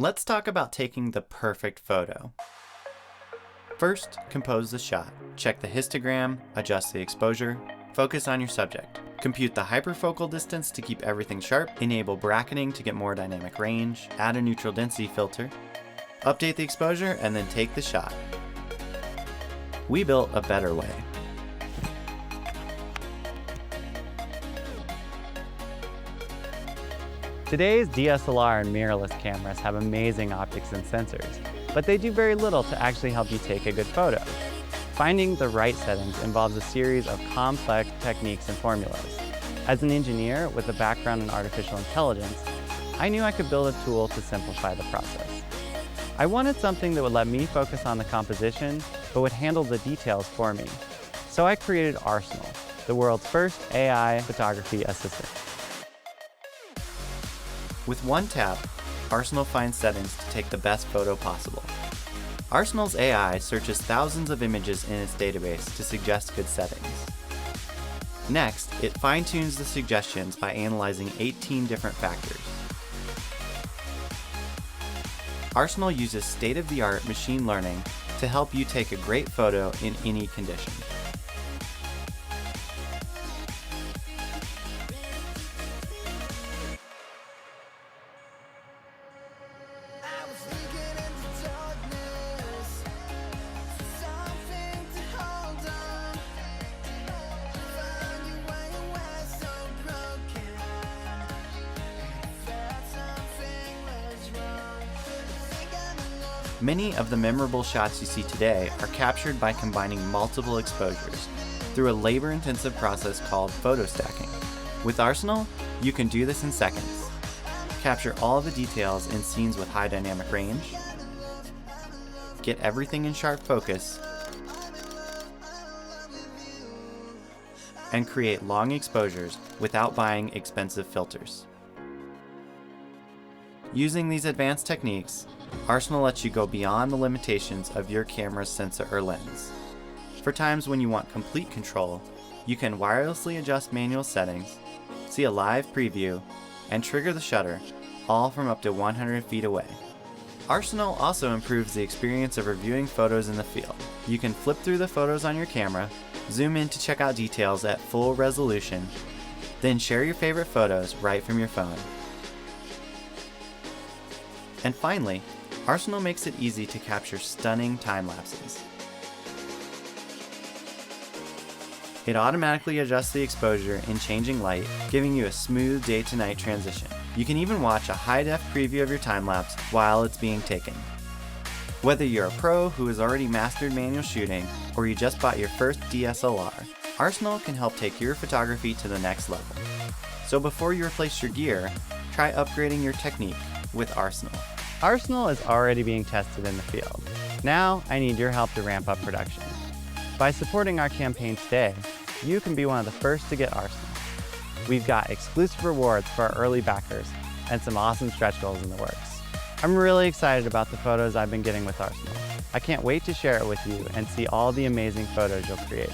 Let's talk about taking the perfect photo. First, compose the shot. Check the histogram, adjust the exposure, focus on your subject. Compute the hyperfocal distance to keep everything sharp, enable bracketing to get more dynamic range, add a neutral density filter, update the exposure, and then take the shot. We built a better way. Today's DSLR and mirrorless cameras have amazing optics and sensors, but they do very little to actually help you take a good photo. Finding the right settings involves a series of complex techniques and formulas. As an engineer with a background in artificial intelligence, I knew I could build a tool to simplify the process. I wanted something that would let me focus on the composition, but would handle the details for me. So I created Arsenal, the world's first AI photography assistant. With one tap, Arsenal finds settings to take the best photo possible. Arsenal's AI searches thousands of images in its database to suggest good settings. Next, it fine-tunes the suggestions by analyzing 18 different factors. Arsenal uses state-of-the-art machine learning to help you take a great photo in any condition. Many of the memorable shots you see today are captured by combining multiple exposures through a labor-intensive process called photo stacking. With Arsenal, you can do this in seconds. Capture all the details in scenes with high dynamic range, get everything in sharp focus, and create long exposures without buying expensive filters. Using these advanced techniques, Arsenal lets you go beyond the limitations of your camera's sensor or lens. For times when you want complete control, you can wirelessly adjust manual settings, see a live preview, and trigger the shutter, all from up to 100 feet away. Arsenal also improves the experience of reviewing photos in the field. You can flip through the photos on your camera, zoom in to check out details at full resolution, then share your favorite photos right from your phone. And finally, Arsenal makes it easy to capture stunning time lapses. It automatically adjusts the exposure in changing light, giving you a smooth day to night transition. You can even watch a high-def preview of your time lapse while it's being taken. Whether you're a pro who has already mastered manual shooting, or you just bought your first DSLR, Arsenal can help take your photography to the next level. So before you replace your gear, try upgrading your technique with Arsenal. Arsenal is already being tested in the field. Now, I need your help to ramp up production. By supporting our campaign today, you can be one of the first to get Arsenal. We've got exclusive rewards for our early backers and some awesome stretch goals in the works. I'm really excited about the photos I've been getting with Arsenal. I can't wait to share it with you and see all the amazing photos you'll create.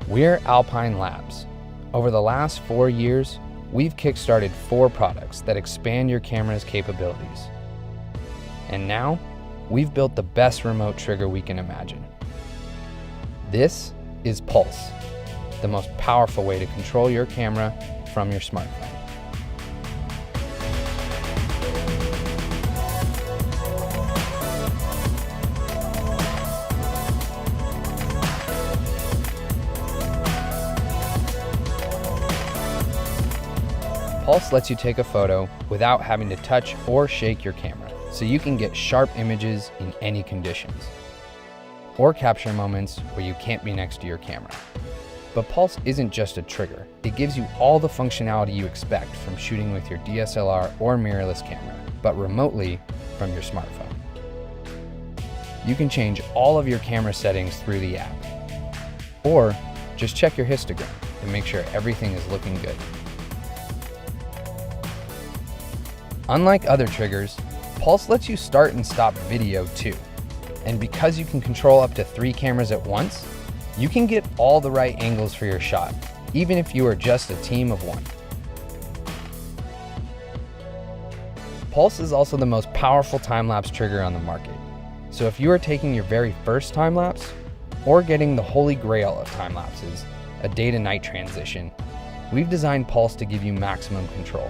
We're Alpine Labs. Over the last 4 years, we've kickstarted 4 products that expand your camera's capabilities. And now, we've built the best remote trigger we can imagine. This is Pulse, the most powerful way to control your camera from your smartphone. Pulse lets you take a photo without having to touch or shake your camera, so you can get sharp images in any conditions, or capture moments where you can't be next to your camera. But Pulse isn't just a trigger. It gives you all the functionality you expect from shooting with your DSLR or mirrorless camera, but remotely from your smartphone. You can change all of your camera settings through the app, or just check your histogram and make sure everything is looking good. Unlike other triggers, Pulse lets you start and stop video too. And because you can control up to 3 cameras at once, You can get all the right angles for your shot, even if you are just a team of one. Pulse is also the most powerful time-lapse trigger on the market. So if you are taking your very first time-lapse, or getting the holy grail of time-lapses, a day-to-night transition, we've designed Pulse to give you maximum control.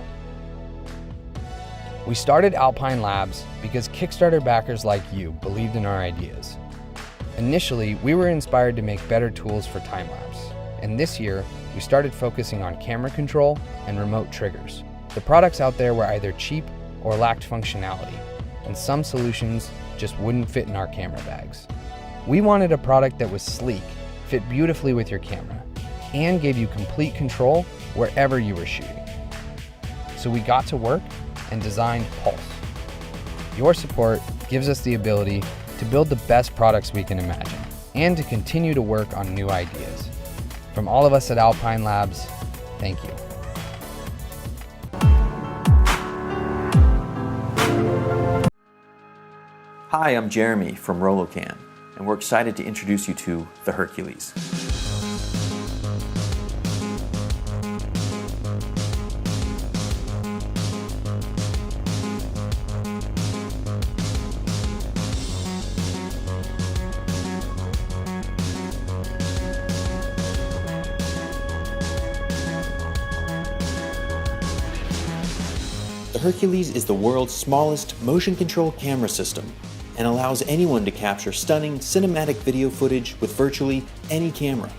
We started Alpine Labs because Kickstarter backers like you believed in our ideas. Initially, we were inspired to make better tools for time-lapse, and this year, we started focusing on camera control and remote triggers. The products out there were either cheap or lacked functionality, and some solutions just wouldn't fit in our camera bags. We wanted a product that was sleek, fit beautifully with your camera, and gave you complete control wherever you were shooting. So we got to work and designed Pulse. Your support gives us the ability to build the best products we can imagine, and to continue to work on new ideas. From all of us at Alpine Labs, thank you. Hi, I'm Jeremy from Rolocam, and we're excited to introduce you to the Hercules. The Hercules is the world's smallest motion control camera system and allows anyone to capture stunning cinematic video footage with virtually any camera.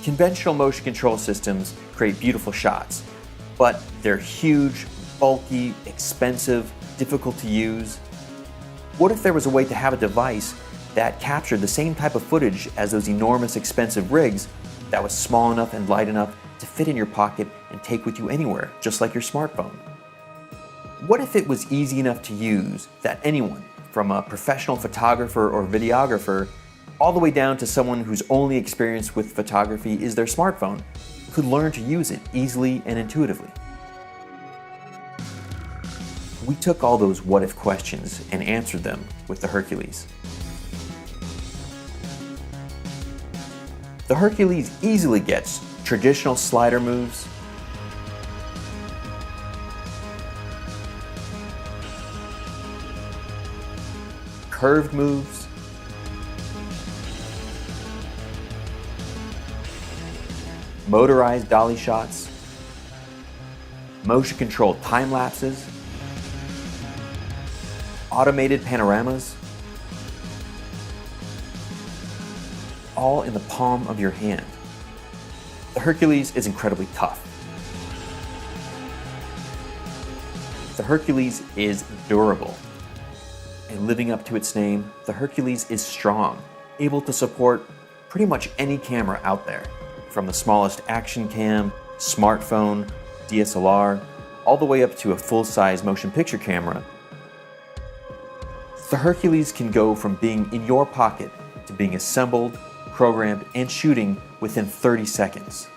Conventional motion control systems create beautiful shots, but they're huge, bulky, expensive, difficult to use. What if there was a way to have a device that captured the same type of footage as those enormous expensive rigs that was small enough and light enough to fit in your pocket and take with you anywhere, just like your smartphone? What if it was easy enough to use that anyone, from a professional photographer or videographer, all the way down to someone whose only experience with photography is their smartphone, could learn to use it easily and intuitively? We took all those what-if questions and answered them with the Hercules. The Hercules easily gets traditional slider moves, curved moves, motorized dolly shots, motion controlled time lapses, automated panoramas, all in the palm of your hand. The Hercules is incredibly tough. The Hercules is durable. And living up to its name, the Hercules is strong, able to support pretty much any camera out there, from the smallest action cam, smartphone, DSLR, all the way up to a full-size motion picture camera. The Hercules can go from being in your pocket to being assembled, programmed, and shooting within 30 seconds.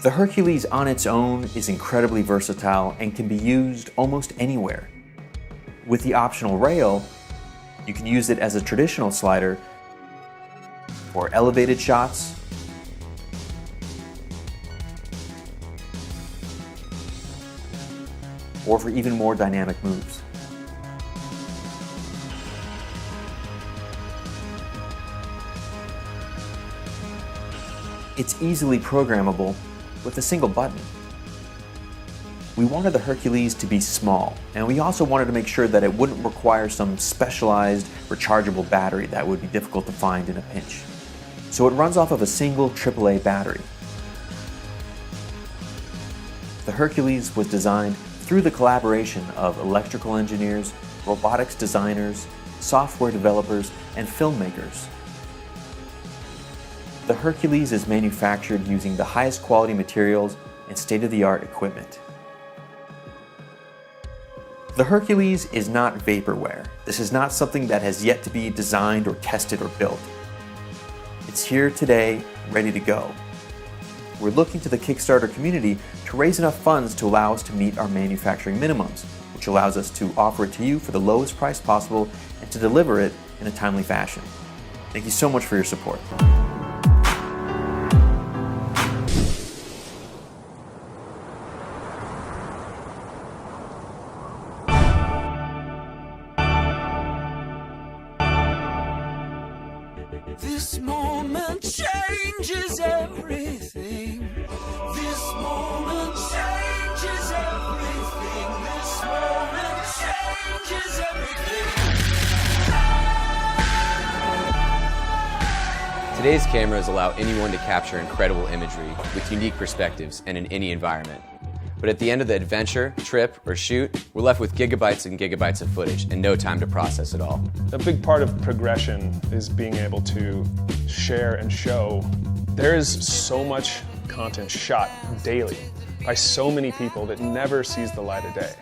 The Hercules on its own is incredibly versatile and can be used almost anywhere. With the optional rail, you can use it as a traditional slider for elevated shots, or for even more dynamic moves. It's easily programmable with a single button. We wanted the Hercules to be small, and we also wanted to make sure that it wouldn't require some specialized rechargeable battery that would be difficult to find in a pinch. So it runs off of a single AAA battery. The Hercules was designed through the collaboration of electrical engineers, robotics designers, software developers, and filmmakers. The Hercules is manufactured using the highest quality materials and state-of-the-art equipment. The Hercules is not vaporware. This is not something that has yet to be designed or tested or built. It's here today, ready to go. We're looking to the Kickstarter community to raise enough funds to allow us to meet our manufacturing minimums, which allows us to offer it to you for the lowest price possible and to deliver it in a timely fashion. Thank you so much for your support. This moment changes everything. This moment changes everything. This moment changes everything. Today's cameras allow anyone to capture incredible imagery with unique perspectives and in any environment. But at the end of the adventure, trip, or shoot, we're left with gigabytes and gigabytes of footage and no time to process it all. A big part of progression is being able to share and show. There is so much content shot daily by so many people that never sees the light of day.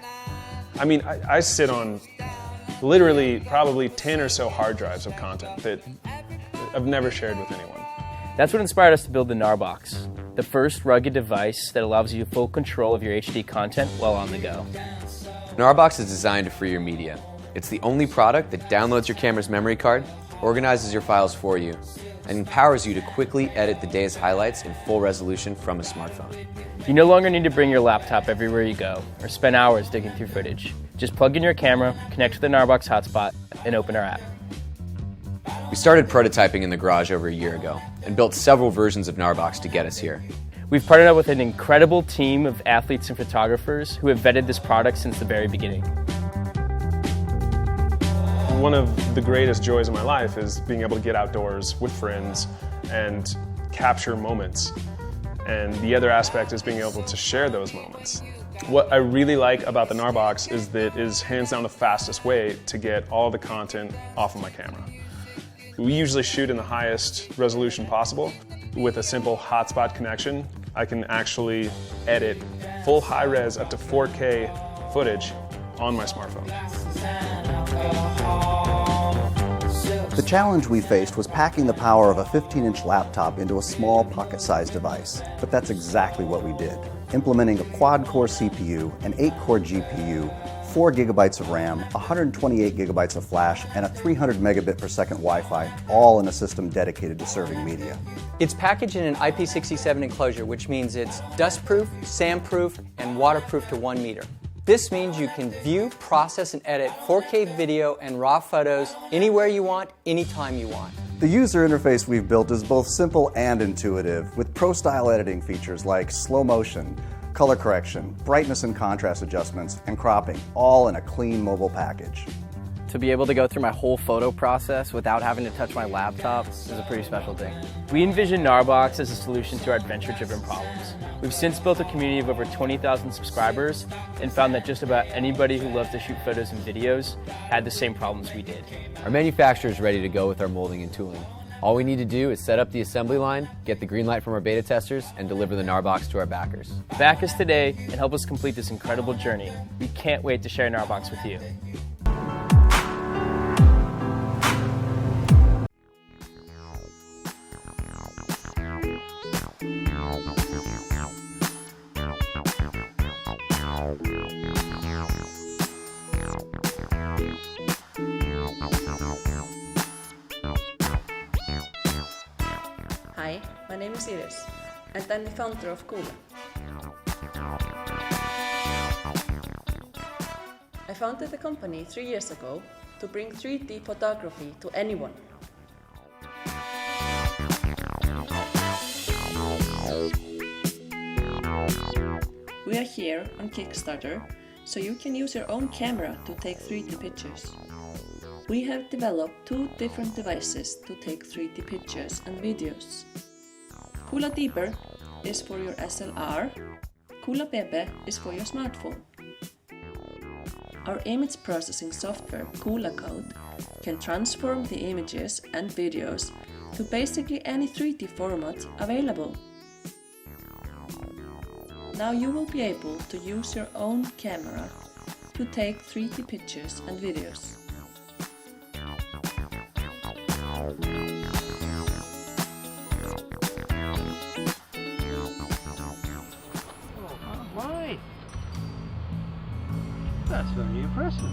I mean, I sit on literally probably 10 or so hard drives of content that I've never shared with anyone. That's what inspired us to build the Narbox, the first rugged device that allows you full control of your HD content while on the go. Narbox is designed to free your media. It's the only product that downloads your camera's memory card, organizes your files for you, and empowers you to quickly edit the day's highlights in full resolution from a smartphone. You no longer need to bring your laptop everywhere you go or spend hours digging through footage. Just plug in your camera, connect to the Narbox hotspot, and open our app. We started prototyping in the garage over a year ago and built several versions of Narbox to get us here. We've partnered up with an incredible team of athletes and photographers who have vetted this product since the very beginning. One of the greatest joys of my life is being able to get outdoors with friends and capture moments. And the other aspect is being able to share those moments. What I really like about the Narbox is that it is hands down the fastest way to get all the content off of my camera. We usually shoot in the highest resolution possible. With a simple hotspot connection, I can actually edit full high-res up to 4K footage on my smartphone. The challenge we faced was packing the power of a 15-inch laptop into a small pocket-sized device, but that's exactly what we did. Implementing a quad-core CPU, an 8-core GPU, 4 gigabytes of RAM, 128 gigabytes of flash, and a 300 megabit per second Wi-Fi, all in a system dedicated to serving media. It's packaged in an IP67 enclosure, which means it's dustproof, sandproof, and waterproof to 1 meter. This means you can view, process, and edit 4K video and RAW photos anywhere you want, anytime you want. The user interface we've built is both simple and intuitive, with pro-style editing features like slow motion, color correction, brightness and contrast adjustments, and cropping, all in a clean mobile package. To be able to go through my whole photo process without having to touch my laptop is a pretty special thing. We envision Narbox as a solution to our adventure-driven problems. We've since built a community of over 20,000 subscribers and found that just about anybody who loves to shoot photos and videos had the same problems we did. Our manufacturer is ready to go with our molding and tooling. All we need to do is set up the assembly line, get the green light from our beta testers, and deliver the Narbox to our backers. Back us today and help us complete this incredible journey. We can't wait to share Narbox with you. Hi, my name is Iris, and I'm the founder of Kula. I founded the company 3 years ago to bring 3D photography to anyone. We are here on Kickstarter, so you can use your own camera to take 3D pictures. We have developed 2 different devices to take 3D pictures and videos. Kula Deeper is for your SLR, Kula Bebe is for your smartphone. Our image processing software, Kula Code, can transform the images and videos to basically any 3D format available. Now you will be able to use your own camera to take 3D pictures and videos. Mooi! Dat is wel niet impressive.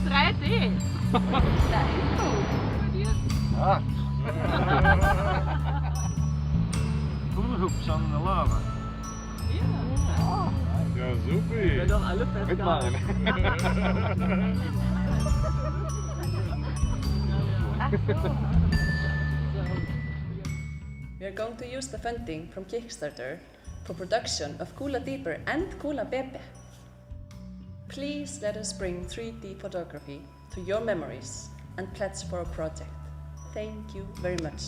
3D. Dat is goed. Ah. Hula staan in de lava. Ja. Ja, super. We doen alle festivals. We are going to use the funding from Kickstarter for production of Kula Deeper and Kula Bebe. Please let us bring 3D photography to your memories and pledge for a project. Thank you very much.